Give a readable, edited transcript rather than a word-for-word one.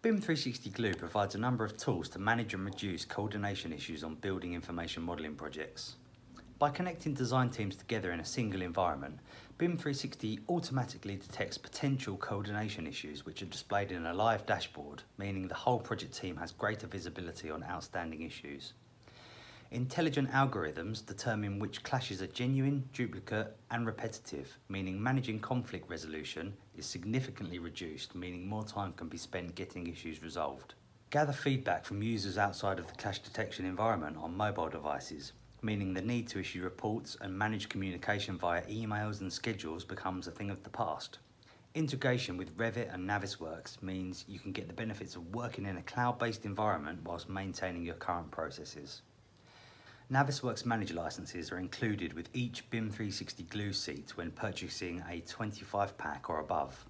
BIM 360 Glue provides a number of tools to manage and reduce coordination issues on building information modelling projects. By connecting design teams together in a single environment, BIM 360 automatically detects potential coordination issues which are displayed in a live dashboard, meaning the whole project team has greater visibility on outstanding issues. Intelligent algorithms determine which clashes are genuine, duplicate and repetitive, meaning managing conflict resolution is significantly reduced, meaning more time can be spent getting issues resolved. Gather feedback from users outside of the clash detection environment on mobile devices, meaning the need to issue reports and manage communication via emails and schedules becomes a thing of the past. Integration with Revit and Navisworks means you can get the benefits of working in a cloud-based environment whilst maintaining your current processes. Navisworks Manager licenses are included with each BIM 360 Glue seat when purchasing a 25 pack or above.